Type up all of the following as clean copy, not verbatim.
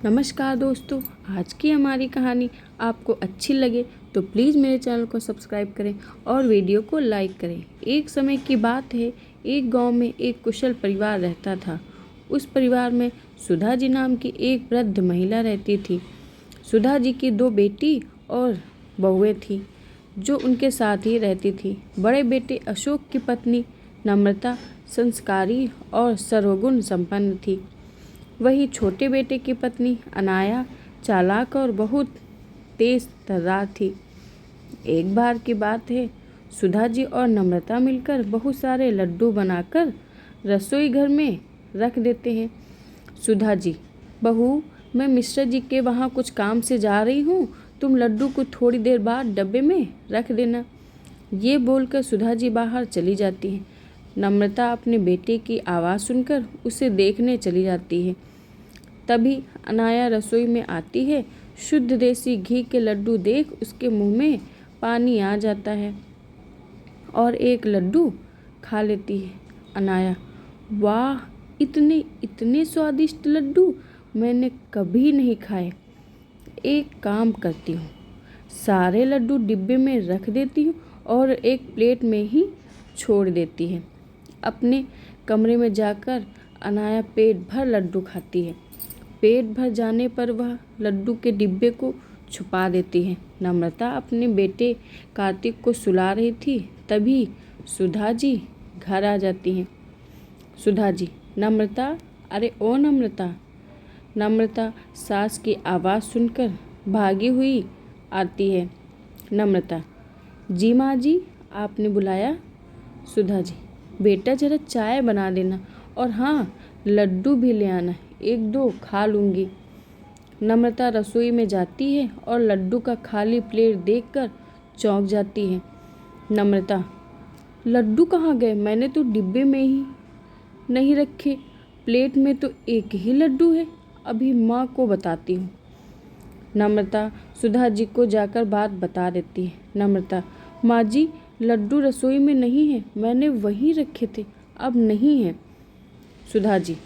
नमस्कार दोस्तों, आज की हमारी कहानी आपको अच्छी लगे तो प्लीज़ मेरे चैनल को सब्सक्राइब करें और वीडियो को लाइक करें। एक समय की बात है, एक गांव में एक कुशल परिवार रहता था। उस परिवार में सुधा जी नाम की एक वृद्ध महिला रहती थी। सुधा जी की 2 बेटी और बहुएं थीं जो उनके साथ ही रहती थी। बड़े बेटे अशोक की पत्नी नम्रता संस्कारी और सर्वगुण संपन्न थी। वही छोटे बेटे की पत्नी अनाया चालाक और बहुत तेज तर्रार थी। एक बार की बात है, सुधा जी और नम्रता मिलकर बहुत सारे लड्डू बनाकर रसोई घर में रख देते हैं। सुधा जी, बहू, मैं मिश्रा जी के वहाँ कुछ काम से जा रही हूँ, तुम लड्डू को थोड़ी देर बाद डब्बे में रख देना। ये बोलकर सुधा जी बाहर चली जाती हैं। नम्रता अपने बेटे की आवाज़ सुनकर उसे देखने चली जाती है। तभी अनाया रसोई में आती है। शुद्ध देसी घी के लड्डू देख उसके मुंह में पानी आ जाता है और एक लड्डू खा लेती है। अनाया, वाह, इतने इतने स्वादिष्ट लड्डू मैंने कभी नहीं खाए। एक काम करती हूँ, सारे लड्डू डिब्बे में रख देती हूँ और एक प्लेट में ही छोड़ देती है। अपने कमरे में जाकर अनाया पेट भर लड्डू खाती है। पेट भर जाने पर वह लड्डू के डिब्बे को छुपा देती है। नम्रता अपने बेटे कार्तिक को सुला रही थी, तभी सुधा जी घर आ जाती हैं। सुधा जी, नम्रता, अरे ओ नम्रता। नम्रता सास की आवाज़ सुनकर भागी हुई आती है। नम्रता, जी माँ जी, आपने बुलाया? सुधा जी, बेटा जरा चाय बना देना और हाँ, लड्डू भी ले आना, 1-2 खा लूँगी। नम्रता रसोई में जाती है और लड्डू का खाली प्लेट देखकर चौंक जाती है। नम्रता, लड्डू कहाँ गए? मैंने तो डिब्बे में ही नहीं रखे। प्लेट में तो एक ही लड्डू है। अभी माँ को बताती हूँ। नम्रता सुधा जी को जाकर बात बता देती है। नम्रता, माँ जी, लड्डू रसोई में नहीं है, मैंने वहीं रखे थे, अब नहीं है। सुधा जी,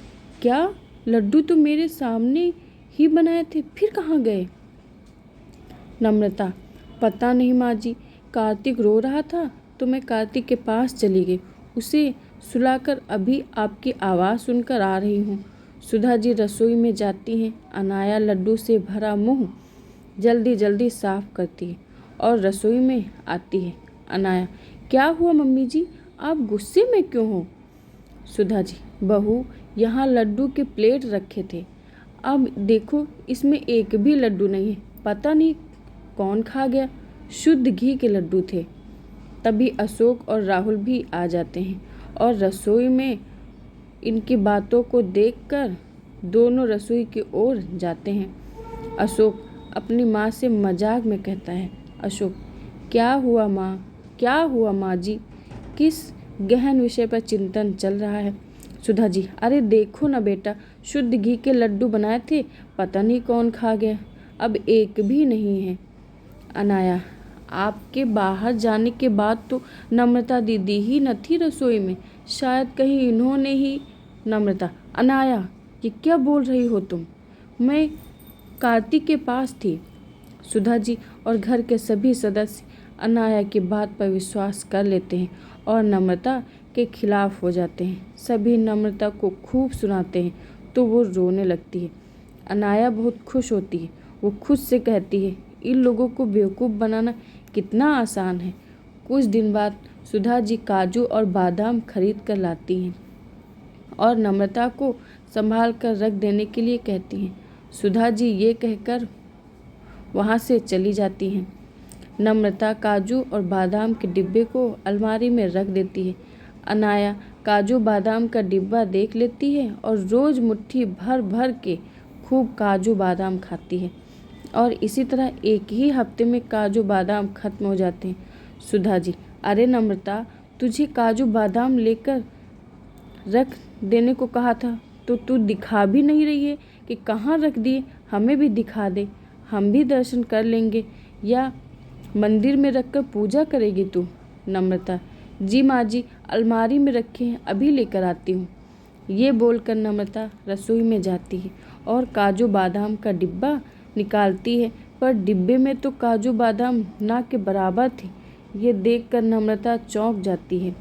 क्या? लड्डू तो मेरे सामने ही बनाए थे, फिर कहाँ गए? नम्रता, पता नहीं माँ जी, कार्तिक रो रहा था तो मैं कार्तिक के पास चली गई, उसे सुलाकर अभी आपकी आवाज़ सुनकर आ रही हूँ। सुधा जी रसोई में जाती हैं। अनाया लड्डू से भरा मुंह जल्दी जल्दी साफ करती है और रसोई में आती है। अनाया, क्या हुआ मम्मी जी, आप गुस्से में क्यों हो? सुधा जी, बहू, यहाँ लड्डू के प्लेट रखे थे, अब देखो इसमें एक भी लड्डू नहीं है, पता नहीं कौन खा गया। शुद्ध घी के लड्डू थे। तभी अशोक और राहुल भी आ जाते हैं और रसोई में इनकी बातों को देखकर दोनों रसोई की ओर जाते हैं। अशोक अपनी माँ से मजाक में कहता है। अशोक, क्या हुआ माँ? क्या हुआ माँ जी? किस गहन विषय पर चिंतन चल रहा है? सुधा जी, अरे देखो ना बेटा, शुद्ध घी के लड्डू बनाए थे, पता नहीं कौन खा गया, अब एक भी नहीं है। अनाया, आपके बाहर जाने के बाद तो नम्रता दीदी ही न थी रसोई में, शायद कहीं इन्होंने ही। नम्रता, अनाया, ये क्या बोल रही हो तुम? मैं कार्तिक के पास थी। सुधा जी और घर के सभी सदस्य अनाया की बात पर विश्वास कर लेते हैं और नम्रता के खिलाफ हो जाते हैं। सभी नम्रता को खूब सुनाते हैं तो वो रोने लगती है। अनाया बहुत खुश होती है। वो खुद से कहती है, इन लोगों को बेवकूफ़ बनाना कितना आसान है। कुछ दिन बाद सुधा जी काजू और बादाम खरीद कर लाती हैं और नम्रता को संभाल कर रख देने के लिए कहती हैं। सुधा जी ये कहकर वहाँ से चली जाती हैं। नम्रता काजू और बादाम के डिब्बे को अलमारी में रख देती है। अनाया काजू बादाम का डिब्बा देख लेती है और रोज़ मुट्ठी भर भर के खूब काजू बादाम खाती है और इसी तरह एक ही हफ्ते में काजू बादाम खत्म हो जाते हैं। सुधा जी, अरे नम्रता, तुझे काजू बादाम लेकर रख देने को कहा था तो तू दिखा भी नहीं रही है कि कहाँ रख दिए, हमें भी दिखा दे, हम भी दर्शन कर लेंगे, या मंदिर में रखकर पूजा करेगी तू? नम्रता, जी माँ जी, अलमारी में रखे हैं, अभी लेकर आती हूँ। ये बोलकर नम्रता रसोई में जाती है और काजू बादाम का डिब्बा निकालती है, पर डिब्बे में तो काजू बादाम ना के बराबर थे। ये देखकर नम्रता चौंक जाती है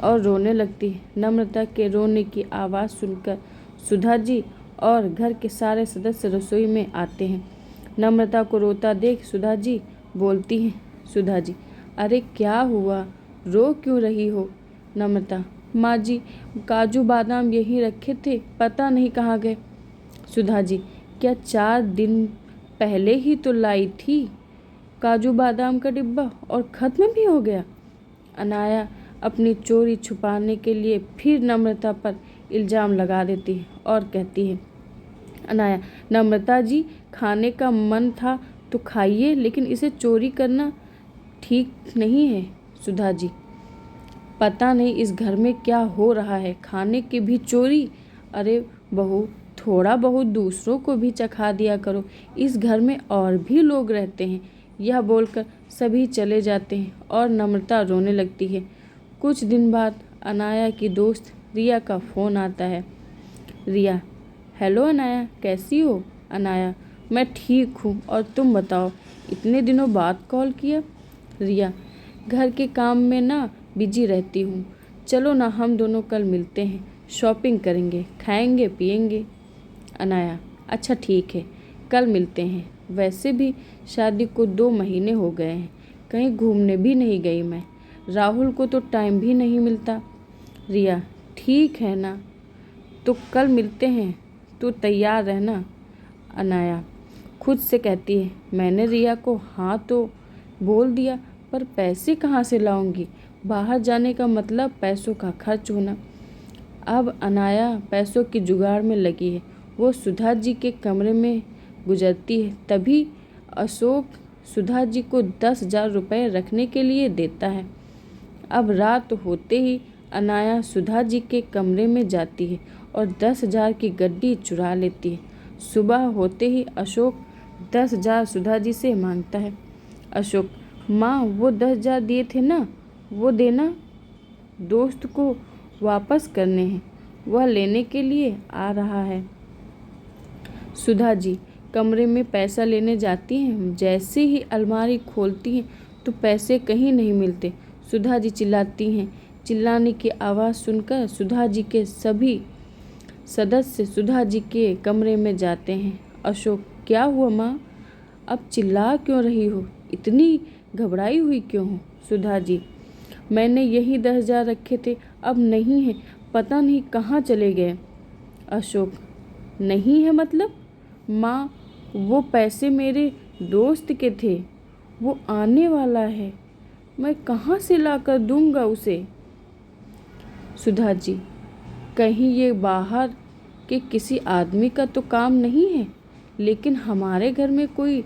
और रोने लगती है। नम्रता के रोने की आवाज़ सुनकर सुधा जी और घर के सारे सदस्य रसोई में आते हैं। नम्रता को रोता देख सुधा जी बोलती हैं, सुधा जी, अरे क्या हुआ, रो क्यों रही हो? नम्रता, माँ जी, काजू बादाम यहीं रखे थे, पता नहीं कहाँ गए। सुधा जी, क्या 4 दिन पहले ही तो लाई थी काजू बादाम का डिब्बा और ख़त्म भी हो गया। अनाया अपनी चोरी छुपाने के लिए फिर नम्रता पर इल्ज़ाम लगा देती है और कहती है, अनाया, नम्रता जी, खाने का मन था तो खाइए, लेकिन इसे चोरी करना ठीक नहीं है। सुधा जी, पता नहीं इस घर में क्या हो रहा है, खाने की भी चोरी। अरे बहू, थोड़ा बहुत दूसरों को भी चखा दिया करो, इस घर में और भी लोग रहते हैं। यह बोलकर सभी चले जाते हैं और नम्रता रोने लगती है। कुछ दिन बाद अनाया की दोस्त रिया का फ़ोन आता है। रिया, हेलो अनाया, कैसी हो? अनाया, मैं ठीक हूँ, और तुम बताओ, इतने दिनों बाद कॉल किया। रिया, घर के काम में ना बिजी रहती हूँ, चलो ना हम दोनों कल मिलते हैं, शॉपिंग करेंगे, खाएंगे पिएंगे। अनाया, अच्छा ठीक है, कल मिलते हैं। वैसे भी शादी को 2 महीने हो गए हैं, कहीं घूमने भी नहीं गई मैं, राहुल को तो टाइम भी नहीं मिलता। रिया, ठीक है ना, तो कल मिलते हैं, तू तैयार रहना। अनाया खुद से कहती है, मैंने रिया को हाँ तो बोल दिया, पर पैसे कहाँ से लाऊंगी? बाहर जाने का मतलब पैसों का खर्च होना। अब अनाया पैसों की जुगाड़ में लगी है। वो सुधा जी के कमरे में गुजरती है, तभी अशोक सुधा जी को 10,000 रुपये रखने के लिए देता है। अब रात होते ही अनाया सुधा जी के कमरे में जाती है और 10,000 की गड्डी चुरा लेती है। सुबह होते ही अशोक 10,000 सुधा जी से मांगता है। अशोक, माँ, वो 10,000 दिए थे ना, वो देना, दोस्त को वापस करने हैं, वह लेने के लिए आ रहा है। सुधा जी कमरे में पैसा लेने जाती हैं, जैसे ही अलमारी खोलती हैं तो पैसे कहीं नहीं मिलते। सुधा जी चिल्लाती हैं। चिल्लाने की आवाज़ सुनकर सुधा जी के सभी सदस्य सुधा जी के कमरे में जाते हैं। अशोक, क्या हुआ माँ, अब चिल्ला क्यों रही हो, इतनी घबराई हुई क्यों हो? सुधा जी, मैंने यही 10,000 रखे थे, अब नहीं है, पता नहीं कहाँ चले गए। अशोक, नहीं है मतलब? माँ, वो पैसे मेरे दोस्त के थे, वो आने वाला है, मैं कहाँ से लाकर दूंगा उसे? सुधा जी, कहीं ये बाहर के किसी आदमी का तो काम नहीं है, लेकिन हमारे घर में कोई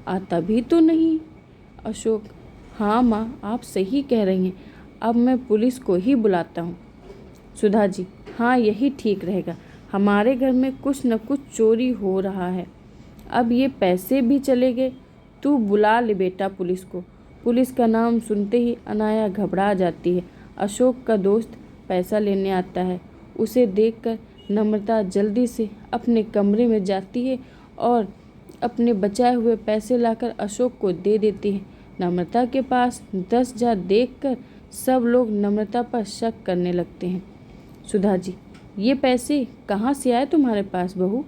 आता भी तो नहीं। अशोक, हाँ माँ, आप सही कह रही हैं, अब मैं पुलिस को ही बुलाता हूँ। सुधा जी, हाँ यही ठीक रहेगा, हमारे घर में कुछ न कुछ चोरी हो रहा है। अब ये पैसे भी चले गए, तू बुला ले बेटा पुलिस को। पुलिस का नाम सुनते ही अनाया घबरा जाती है। अशोक का दोस्त पैसा लेने आता है। उसे देखकर नम्रता जल्दी से अपने कमरे में जाती है और अपने बचाए हुए पैसे लाकर अशोक को दे देती है। नम्रता के पास 10,000 देखकर सब लोग नम्रता पर शक करने लगते हैं। सुधा जी, ये पैसे कहाँ से आए तुम्हारे पास बहू?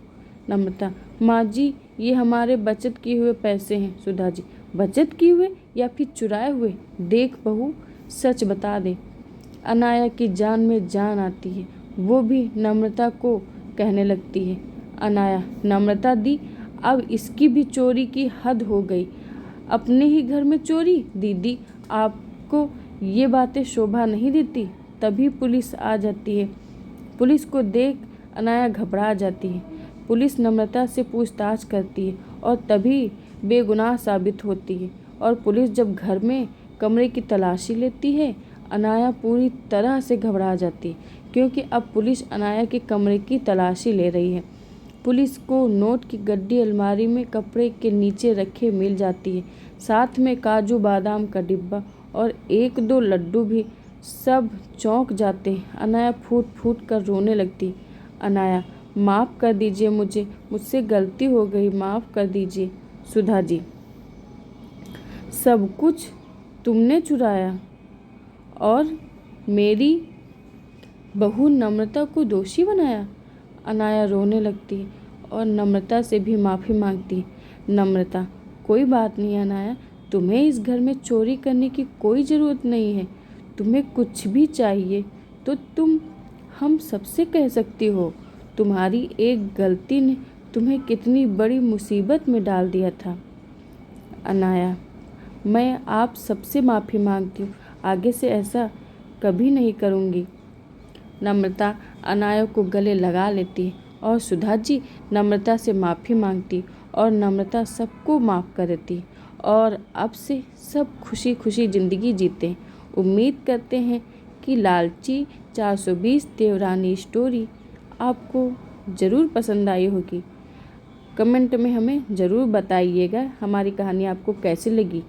नम्रता, माँ जी, ये हमारे बचत किए हुए पैसे हैं। सुधा जी, बचत किए हुए या फिर चुराए हुए? देख बहू, सच बता दे। अनाया की जान में जान आती है, वो भी नम्रता को कहने लगती है। अनाया, नम्रता दी, अब इसकी भी चोरी की हद हो गई, अपने ही घर में चोरी। दीदी, आपको ये बातें शोभा नहीं देती। तभी पुलिस आ जाती है। पुलिस को देख अनाया घबरा जाती है। पुलिस नम्रता से पूछताछ करती है और तभी बेगुनाह साबित होती है। और पुलिस जब घर में कमरे की तलाशी लेती है, अनाया पूरी तरह से घबरा जाती है, क्योंकि अब पुलिस अनाया के कमरे की तलाशी ले रही है। पुलिस को नोट की गड्डी अलमारी में कपड़े के नीचे रखे मिल जाती है, साथ में काजू बादाम का डिब्बा और 1-2 लड्डू भी। सब चौंक जाते हैं। अनाया फूट फूट कर रोने लगती। अनाया, माफ़ कर दीजिए मुझसे गलती हो गई, माफ़ कर दीजिए। सुधा जी, सब कुछ तुमने चुराया और मेरी बहू नम्रता को दोषी बनाया। अनाया रोने लगती है और नम्रता से भी माफ़ी मांगती है। नम्रता, कोई बात नहीं अनाया, तुम्हें इस घर में चोरी करने की कोई ज़रूरत नहीं है। तुम्हें कुछ भी चाहिए तो तुम हम सबसे कह सकती हो। तुम्हारी एक गलती ने तुम्हें कितनी बड़ी मुसीबत में डाल दिया था। अनाया, मैं आप सबसे माफ़ी मांगती हूँ, आगे से ऐसा कभी नहीं करूँगी। नम्रता अनाया को गले लगा लेती है और सुधा जी नम्रता से माफ़ी मांगती और नम्रता सबको माफ़ कर देती और अब से सब खुशी खुशी ज़िंदगी जीते हैं। उम्मीद करते हैं कि लालची 420 देवरानी स्टोरी आपको ज़रूर पसंद आई होगी। कमेंट में हमें ज़रूर बताइएगा हमारी कहानी आपको कैसी लगी।